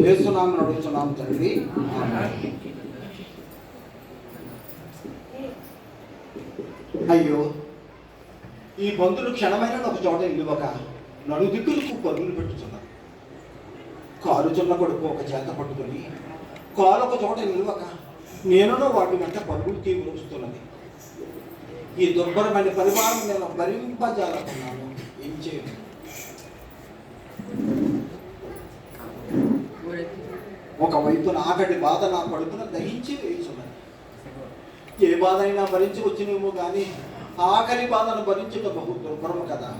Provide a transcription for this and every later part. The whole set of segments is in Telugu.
యేసునామమున అడుగుచున్నాము తండ్రి. అయ్యో, ఈ బంధువులు క్షణమైన ఒక చోట నిలువక నలుదిక్కులకు పరుగులు పెట్టుతున్నారు. కాలుచున్న కొడుకు ఒక చేత పట్టుకొని కాలు ఒక చోట నిలువక నేనునో వాటి వెంట పరుగులు తీవ్రస్తున్నది. ఈ దుర్భరమైన పరిమాణం నేను భరింపజాలకున్నాను. ఏం చేయను? ఒకవైపున ఆకటి బాధ నా కడుపున దహించి వేయుచున్నది. ఏ బాధ అయినా భరించి వచ్చినేమో కానీ ఆకలి బాధను భరించడం బహు దుర్భరము కదా.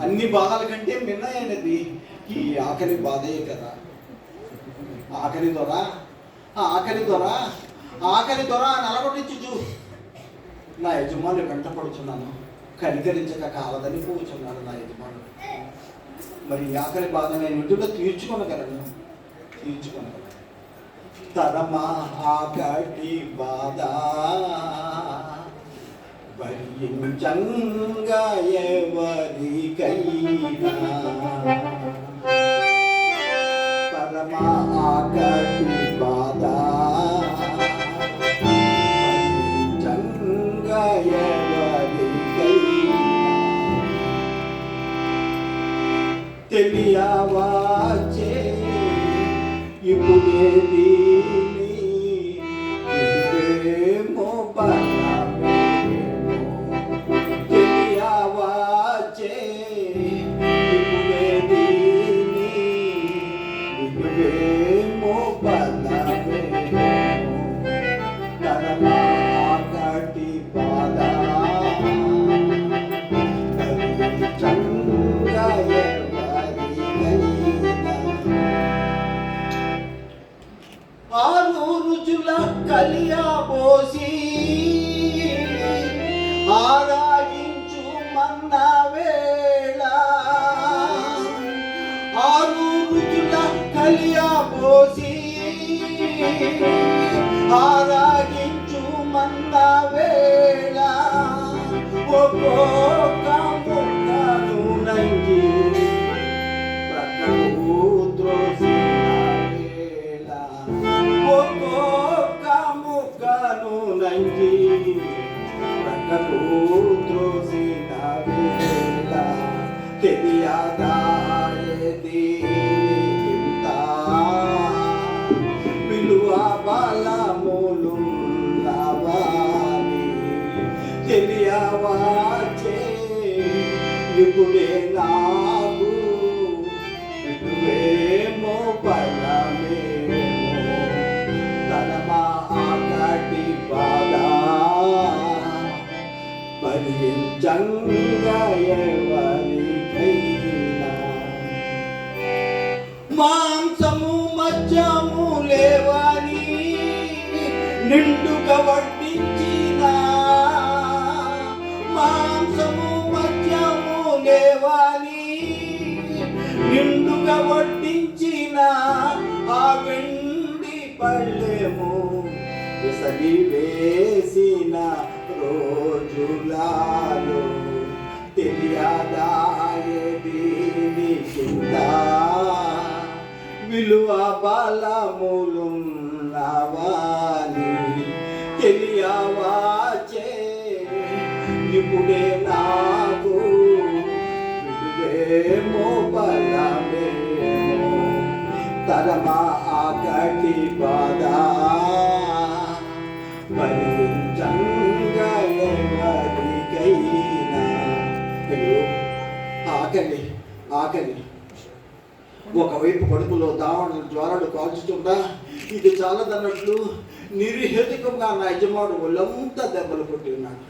అన్ని బాధల కంటే మిన్నైనది ఈ ఆకలి బాధే కదా. ఆకలి ద్వారా నలగొట్టించు నా యజమాని వెంటపడుచున్నాను. కనికరించక కాలదని పోచున్నాను నా యజమాను. మరి ఆకలి బాధ నేను ఇంటిలో తీర్చుకొనగలను. తరమా ఆకటి బాధ భరించంగా ఎవరికైనా. తరమా ఆకటి బాధ భరించంగా ఎవరికైనా. తెలియవాచే ఇప్పుడేది ఇదేమో బలమేమో. తెలియవాచే ఇప్పుడేది ఇదేమో బలమేమో. తరమా ఆకటి బాధ భరించంగా ఆరు రుచుల కలియబోసి ఆరాగించు మన్న వేళ. ఆరు రుచుల కలియబోసి ఆరాగించు మన్న వేళ. ఒక్కొక్క ముక్కను నంగి ప్రక్కకు త్రోసిన వేళ. ఒక్కొక్క ముక్కను నంగి ప్రక్కకు త్రోసిన వేళ. తెలియదాయేది ఇంత విలువ బలములున్నవాని. తెలియవాచే ఇప్పుడే నాకు ఇటువేమో బలమేమో. తరమా ఆకటి బాధ భరించంగా ఎవరికైనా. మాంసము మత్స్యము లేవని నిండుగా వడ్డించిన. మాంసము మత్స్యము లేవని నిండుగా వడ్డించిన ఆ వెండి పళ్ళెము విసరి వేసిన రోజులలో. తెలియదాయేది కింద విలువ బలములున్నవాని. తెలియవాచే ఇప్పుడే నాకు విలువేమో బలమేమో. తరమా ఆకటి బాధ భరించంగా ఎవరికైనా. అయ్యో, ఆకలి ఒకవైపు కడుపులో దావడలు జ్వరాలు కాల్చుతుందా ఇది చాలదన్నట్లు నిర్హేతుకంగా నా యజమాడు ఒళ్ళంతా దెబ్బలు కొట్టి ఉన్నాడు.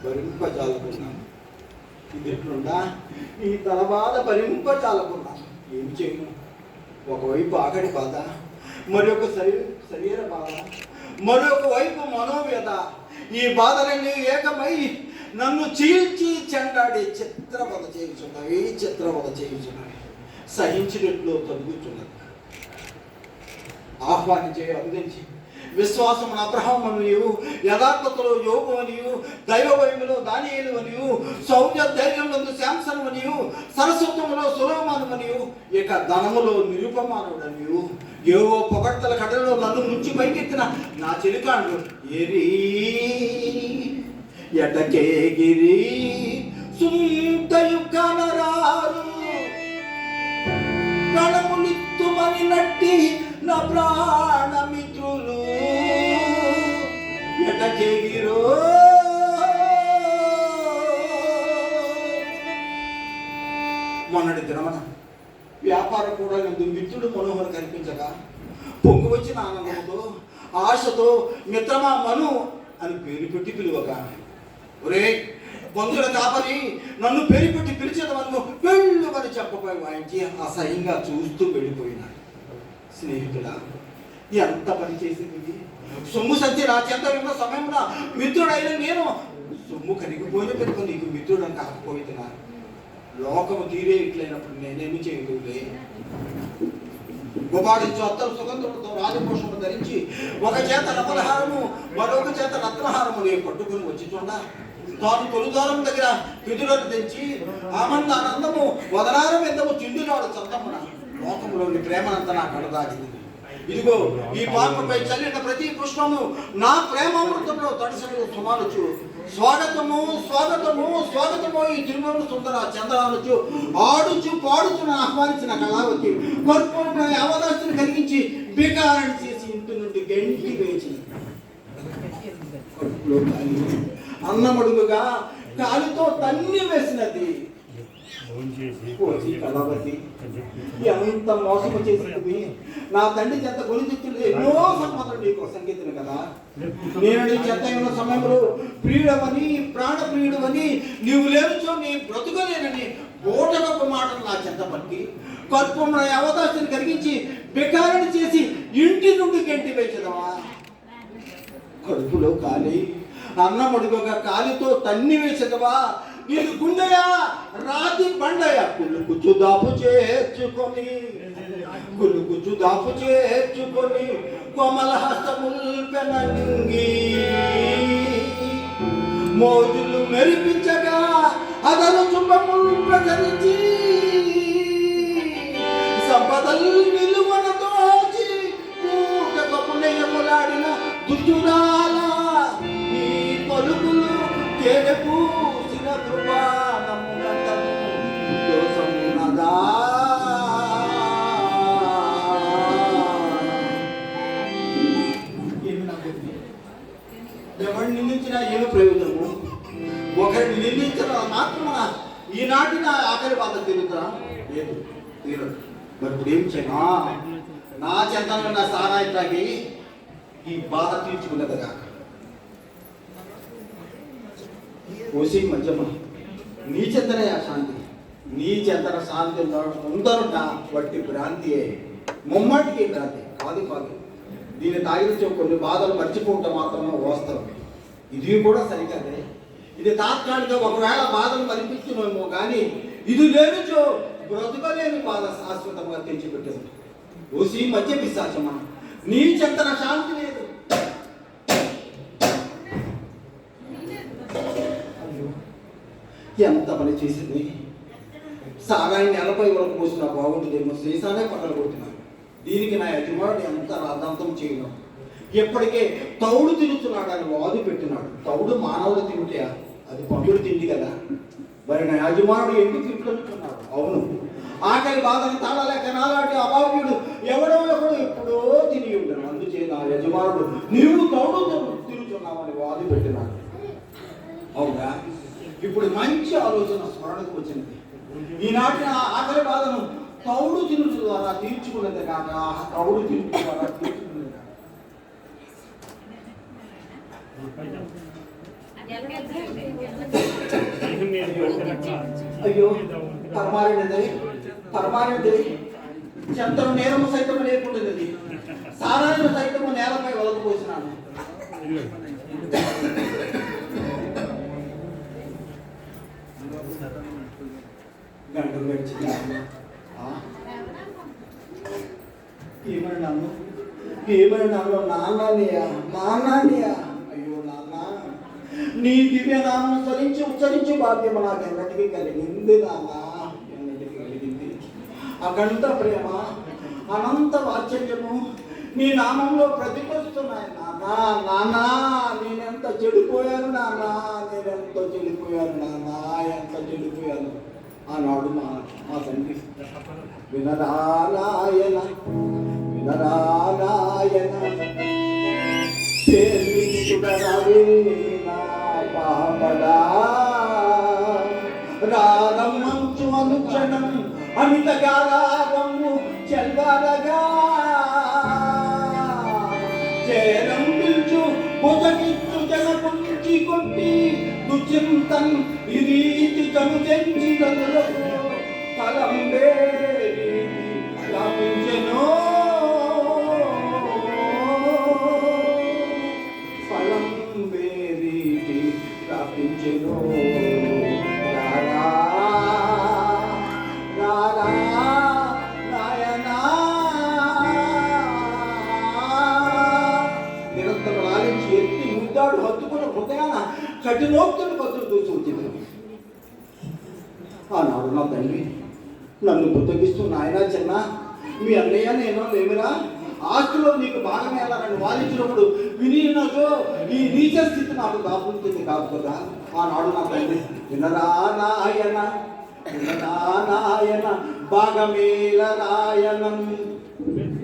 భరింపజాలకున్నాను. ఇది ఎట్లుండా ఈ తలబాధ భరింపజాలకున్నాను. ఏమి చేయను? ఒకవైపు ఆకలి బాధ, మరొక శరీర బాధ, మరొక వైపు మనోవ్యధ. ఈ బాధలన్నీ ఏకమై నన్ను చీల్చి చెండాడి చిత్రవద చేయుచున్నవి. సహించినట్లు తగ్గుతున్నది. ఆహ్వానించే అందించి విశ్వాసమును అబ్రహాము అనియు, యథార్థతలో యోగు అనియు, దైవ భయములో దానియేలు అనియు, శౌర్య ధైర్యములందు శాంసను అనియు, సరస్వతములో సొలొమోను అనియు, ఇక ధనములో నిరుపమానుడు అనియు, ఏవో పొగడ్తల కడలో నన్ను ముంచి పైకెత్తిన నా చెలికాండు ఎరీ ఎటకేగిరి సుంతయు కనరారు ప్రాణములిత్తుమని నట్టి నా ప్రాణమిత్రులు ఎటకేగిరో. మొన్నటి దినమన వ్యాపారం కూడా నేను మిత్రుడు మనోహర్ కనిపించగా పొంగు వచ్చిన ఆనందంతో ఆశతో మిత్రమా మను అని పేరు పెట్టి పిలువగా, ఒరే బంధువుల కాపరి నన్ను పేరు పెట్టి పిలిచేదవను వెళ్ళు అని చెప్పబోయి వాయించి అసహ్యంగా చూస్తూ వెళ్ళిపోయినాడు. స్నేహితుడా, ఎంత పని చేసింది! సొమ్ము సంచి నా చెంత ఉన్న సమయంలో మిత్రుడైన నేను సొమ్ము కరిగిపోయిన పెట్టుకుని నీకు మిత్రుడని కాకపోతున్నాను. లోకము తీరే ఇట్లయినప్పుడు నేనేమి చేయలేదులే. గుబాడించు అత్తరు సుగంధులతో రాజభూషణము ధరించి ఒక చేత రపలహారము మరొక చేత రత్నహారము నేను పట్టుకుని వచ్చి చూడ తాను తొలుదారం దగ్గర పిదులను తెంచి ఆనందము వదనారం ఎందము చిందునాడు చందమున లోకములోని ప్రేమనంతా నా కడదాగింది. ఇదిగో ఈ పాపపై చల్లిన ప్రతి పుష్పము నా ప్రేమామృతంలో తడిసలు సుమానుచు స్వాగతము స్వాగతము స్వాగతము ఈ తిరుమల సుందర చంద్రానుచు ఆడుచు పాడుచు ఆహ్వానించిన కళావతి కొర్పూరపై అవకాశాన్ని కలిగించి బికారణ చేసి ఇంటి నుండి గంటి వేయించింది. అన్నమడుగుగా కాలితో తన్ని వేసినది కళావతి. ఎంత మోసము చేసినది! నా తండ్రి చెత్త గురించి ఎన్నో సంపదలు నీకు సంగీతం కదా. నేను నీ చెత్త ఉన్న సమయంలో ప్రియుడవని ప్రాణప్రియుడవని నీవు లేనుచో నీ బ్రతుకలేనని ఓటగొప్ప మాటలు నా చెత్త పట్టి కర్పూర అవకాశాన్ని కలిగించి బికారణ చేసి ఇంటి నుండి గంటి వేసదవా. కడుపులో కాలి అన్నమడుగుగా కాలితో తన్ని వేసదవా. నీకు గుండెయా రాతి బండయా కులుకుచు దాపు చేర్చుకొని కోమల హస్తముల్పెనంగి మోజులు మెరిపించగా అదను చుంబములు ప్రచరించి సంపదలు నిలువన తోచి పుణ్యములాడిన దుర్జురాల ఈ పలుకులు తేనెపూసిన కృపానమునంతము దోసమునదా. ఎవరిని నిందించినా ఏమి ప్రయోజనము? ఒకరిని నిందించిన మాత్రమున ఈనాటి నా ఆఖరి బాధ తీరుతా లేదు, తీరదు. మరి ఇప్పుడు ఏం చేయనా? నా చెంతను నా సారాయి తాగి ఈ బాధ తీర్చుకున్నదిగా. కోసి మధ్యమ నీ చెంతనే ఆ శాంతి, నీ చెంతన శాంతి ఉందరుట వట్టి భ్రాంతియే, ముమ్మటికి భ్రాంతి కాదు కాదు. దీన్ని తాగిన కొన్ని బాధలు మర్చిపోవటం మాత్రమే వాస్తవం. ఇది కూడా సరికాదే. ఇది తాత్కాలిక, ఒకవేళ బాధలు కనిపించునేమో కానీ ఇది లేనిచో బ్రతుకలేని బాధ శాశ్వతంగా తెచ్చిపెట్టింది. ఓసి మధ్య పిశాచమా, నీ చెంతన శాంతి లేదు. ఎంత పని చేసింది! సారాయి నెలపై వరకు పోసిన బాగుంటుందేమో, శ్రీసానే పక్కన కొడుతున్నాను. దీనికి నా యజమానుడు ఎంత రాద్ధాంతం చేయడం. ఎప్పటికే తౌడు తిరుగుతున్నాడు అని వాదు పెట్టినాడు. తౌడు మానవుడు తింటే అది పండుడు తిండి కదా. మరి నా యజమానుడు ఎందుకు తింటున్నాడు? అవును, ఆకలి బాధను తాళలేక నాలాంటి అభావ్యుడు ఎవడో ఎప్పుడో తిని ఉంటాడు. అందుచే నా యజమానుడు నీవు తౌడు తిరుగుతున్నావని వాదు పెట్టినాడు. అవునా? ఇప్పుడు మంచి ఆలోచన స్మరణకు వచ్చింది. ఈనాటి నా ఆకలి బాధను తౌడు తినుట ద్వారా తీర్చుకున్నదే కాక తౌడు తినుట ద్వారా తీర్చుకున్నది కాక. అయ్యో పరమారినది చెంతను నేరము సైతము లేకుండాది, సారాయణ సైతము నేలపై వలకపోసినాను. గంటలు గడిచింది. ఏమన్నాను? ఏమైనా నాన్నయ్య అయ్యో నాన్న, నీ దివ్యనామం ఉచ్చరించు భాగ్యం నాకు ఎన్నటికీ కలిగింది నాన్న, ఎన్నటికీ కలిగింది. అఖండ ప్రేమ, అనంత వాత్సల్యము నీ నామంలో ప్రతికొస్తున్నాయి నాన్న. నేనెంత చెడిపోయాను నాన్న, ఎంత చెడిపోయాను. ఆనాడు మా తండ్రి వినరాయన పాపడా రాగమ్మంచు అనుక్షణం అమిత గారాగము చెల్వారగా చేరం పిల్చు పొదగిచ్చు జనపుంచి కొట్టి దుచింతన్ ఈ రీతి తను తెంచి గదులకు తలంబే లాభించెను ఫలంబే రీతి లాభించెను. హత్తుకున్న హృదయాన కఠినోక్తులు కత్తులు దూసి వచ్చింది. ఆనాడు నా తండ్రి నన్ను బుద్ధగిస్తూ, నాయన చిన్న, మీ అన్నయ్య నేను లేమిరా, ఆస్తిలో నీకు భాగం ఎలా నన్ను వాదించినప్పుడు వినీనతో ఈ నీచ స్థితి నాకు దాపుతుంది కాదు కదా. ఆనాడు నా తండ్రి వినరా నాయన భాగమేల రాయనం,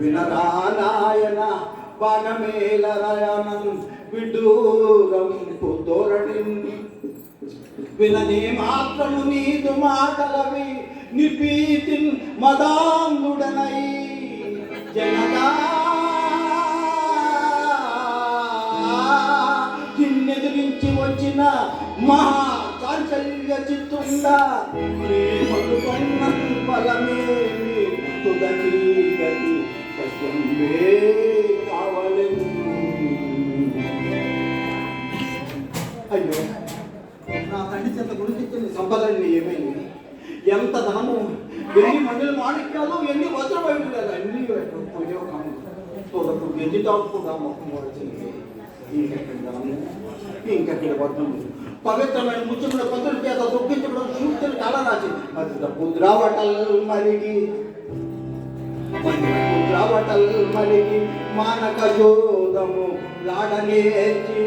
వినరా నాయన భాగమేల రాయనం విడూరంపు తోరడి విననే మాత్రము నీదు మాటలవి నిర్భీతి మదాంగుడనై జనగా నిన్నెదిరించి వచ్చిన మహా చాంచల్య చిత్తుండా ప్రేమలుకొన్న ఫలమేమి తుదకి గతి సత్యంబే కావలెను. అయ్యో, నా తండ్రి చేత గురించి సంపదన్ని ఏమైంది? ఎంత ధనము, ఎన్ని మండలి మాణిక్యాలు, ఎన్ని వజ్రవైపులు, అన్ని పోయో కాము. తోదకు గెంజి తాపుకుండా మొక్కం వచ్చింది. ఇంకెక్కడి ధనము, ఇంకెక్కడి వజ్రము, పవిత్రమైన ముచ్చుకున్న పత్రుల చేత దుఃఖించడం సూక్తులు చాలా రాసి పుద్రావటల్ మరిగి మానక జోదము లాడనేర్చి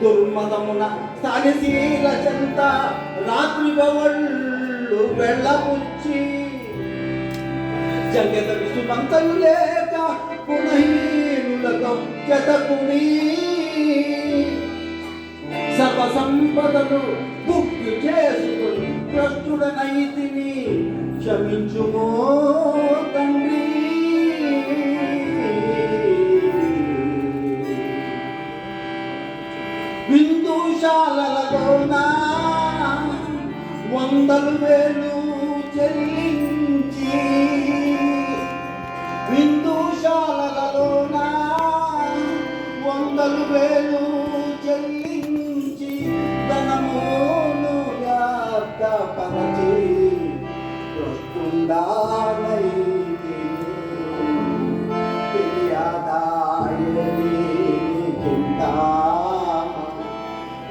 దుర్మదమున స్థానిశీల చెంత రాత్రి బవళ్ళు వెళ్ళపుచ్చి జగత విసుమంతలు లేక పునహీనులతో జతకుని సర్వ సంపదలు బుక్కు చేసుకుని భ్రష్టుడనైతిని, క్షమించుమో తండ్రి. విందుశాలలోన 100,000 చెల్లించి, విందుశాలలోన 100,000 చెల్లించి ధనమును వ్యాప్తపరచి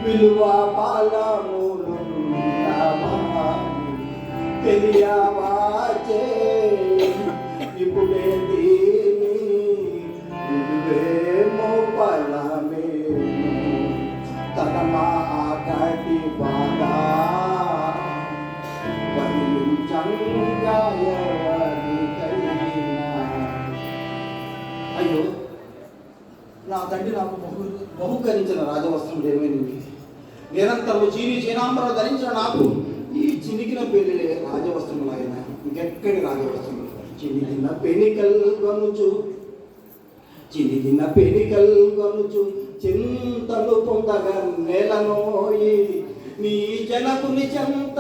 విలువ పాలములు తెలియవాచే ఇప్పుడే దీనివేమో ఫలమే తనమా ఆకటి బాధ అయ్యో, నా తండ్రి నాకు బహుకరించిన రాజవస్త్రం ఏమైంది? నిరంతరము చీనాంబరం ధరించిన నాకు ఈ చినిగిన పెళ్లిలే రాజవస్త్రములు. ఆయన ఇంకెక్కడి రాజవస్త్రములు? చినిగిన పెనికల్ గనుచు చింతలు పొందగా నెలనోయి నీ జనకుని చెంత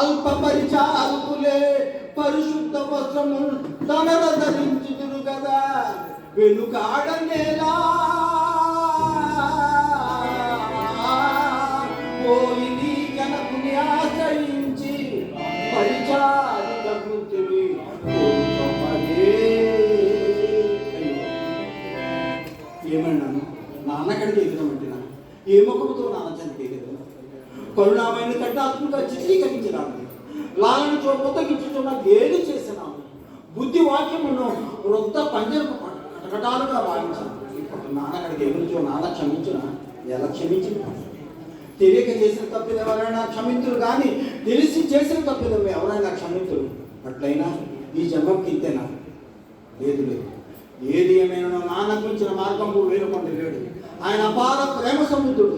అల్ప పరిచారకులే పరిశుద్ధ వస్త్రము తనన ధరించుదురు కదా. వెనుకాడనేలా పోయి నీ జనకుని ఆశ్రయించి పరిచారిక వృత్తిని ఏమన్నాను? నాన్నక్కడికి ఎదురమంటున్నా ఏ ముఖముతో నాన్న చనిపోయేది? కరుణామైన కట్టాత్మక చిత్రీకరించినాను, లాలను చోపొతగించుతున్న ఏది చేసినాము, బుద్ధి వాక్యమును వృత్త పంజరము కటకటాలుగా భావించాను. ఇప్పుడు నాన్నక్కడికి ఎదురుచో నాన్న క్షమించిన ఎలా క్షమించింది? తెలియక చేసిన తప్పిదం ఎవరైనా క్షమించురు, కానీ తెలిసి చేసిన తప్పిదం ఎవరైనా క్షమించురు. అట్లయినా ఈ జన్మకి ఇంతేనా? లేదు లేదు. ఏది ఏమైనా నాన్న గురించిన మార్గంలో వేరుకొండ లేడు. ఆయన అపార ప్రేమ సముద్రుడు.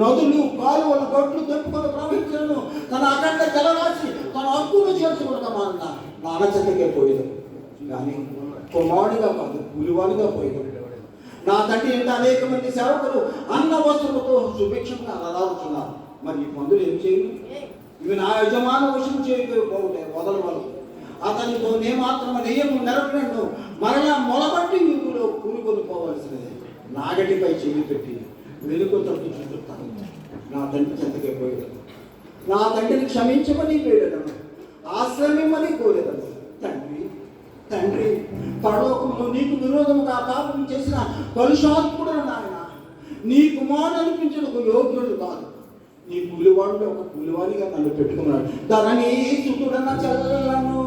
నదులు, కాలువలు, గొడ్లు తెప్పుకొని ప్రవహించను, తన అఖండ జలరాశి తన హక్కును చేర్చుకుంటామన్న నాన్న చెత్తకే పోయేది. కానీ కుమారుడిగా కాదు, పులివాడిగా పోయేది. నా తండ్రి ఇంత అనేక మంది సేవకులు అన్న వస్తువులతో సుభిక్షంగా అలరాడుతున్నారు. మరి ఈ పందులు ఏం చేయను? ఇవి నా యజమాన వశం చేయకపోతే వదలవలు. అతనితో నే మాత్రం నెయ్యము నెరవేను మరలా మొలబట్టి వీపులో కూరుకొని పోవలసినది. నాగటిపై చెయ్యి పెట్టి వెనుక తట్టు చూస్తాను. నా తండ్రి చెంతకే పోయేదను. నా తండ్రిని క్షమించమని వేడదను, ఆశ్రమించమని కోరేదను. తండ్రి తండ్రి, పరలోకంలో నీకు విరోధముగా పాపం చేసిన కలుషాత్ముడు నాయన, నీ కుమారుడు అనిపించడానికి యోగ్యుడు కాదు. నీ కూలివాడిలో ఒక కూలివాడిగా నన్ను పెట్టుకున్నాడు. ధరణి సుతుడన చల్లను,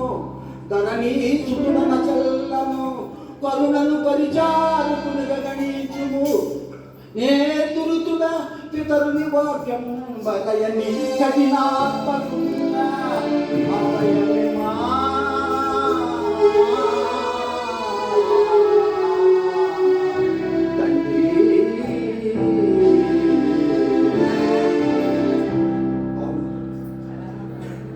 ధరణి సుతుడన చల్లను, కరుణను పరిచారకునిగా గణించుము. నే దురుతుడా పితరుని వాక్యం బదయని కఠినాత్మకున్నా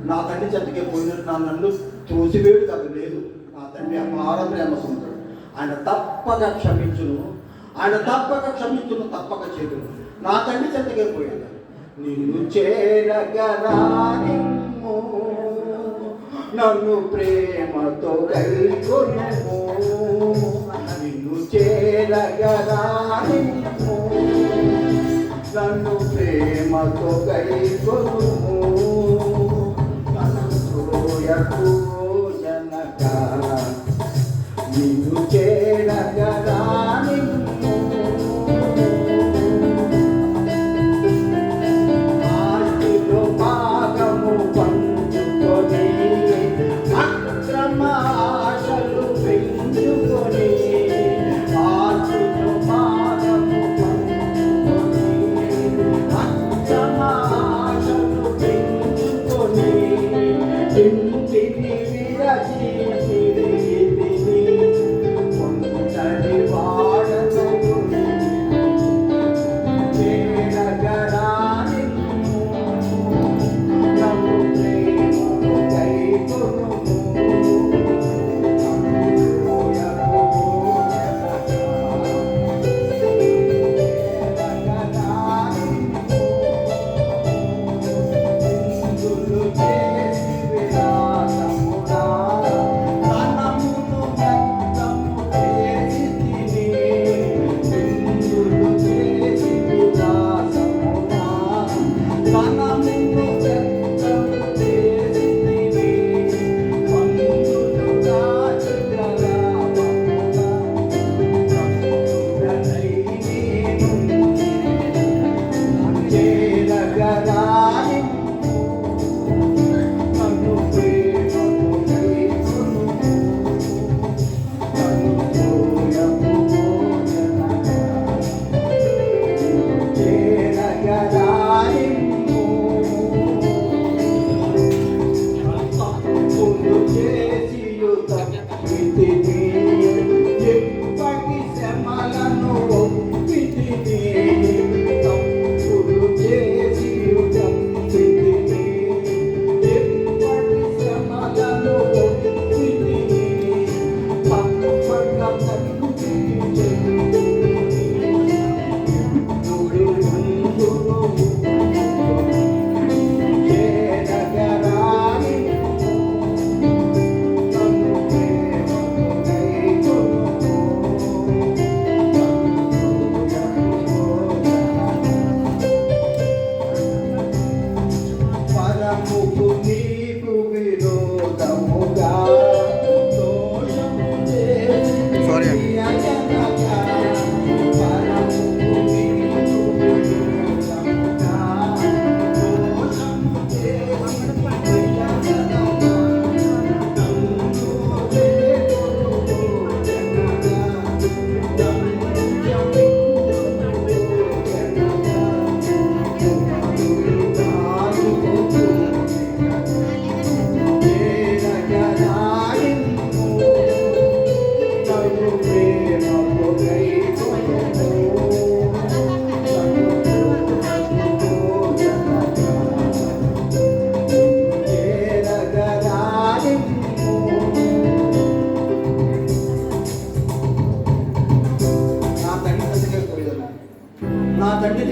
నా తండ్రి చెట్టుకే పోయినట్టు నా నన్ను తోసివేడు కాదు. లేదు, నా తండ్రి అపార ప్రేమ సముద్రుడు. ఆయన తప్పక క్షమించును, ఆయన తప్పక క్షమించును, తప్పక చేతును. నా తండ్రి చెట్టుకే పోయాడు. నిన్ను చేరగరానిమ్ము, నన్ను ప్రేమతో గైకొనుము. నిన్ను చేరగరానిమ్ము, నన్ను ప్రేమతో గైకొనుము. జనక నిన్ను చేరగరానిమ్ము, ఆస్తిలో భాగము పంచుకొని అక్రమ ఆశలు పెంచుకొని, ఆస్తిలో భాగము పంచుకొని అక్రమ ఆశలు పెంచుకొని, ఇంటిని విరచి ఒంటరి వాడను చేరగరానిమ్ము, నన్ను ప్రేమతో గైకొనుము.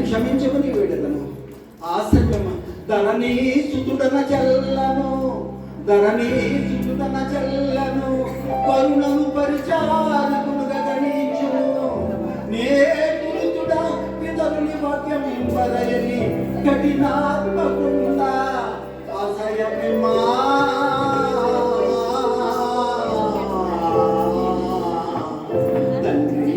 క్షమించమని వేడదను. ఆశ్రయం ధరణి సుతుడన చెల్లను, ధరణి సుతుడన చెల్లను, కరుణను పరిచారకునుగా గణించును. నే తులుతుడా పితరుని వాక్యం వరయని కఠినాత్మకుండా అసయమా తండ్రి.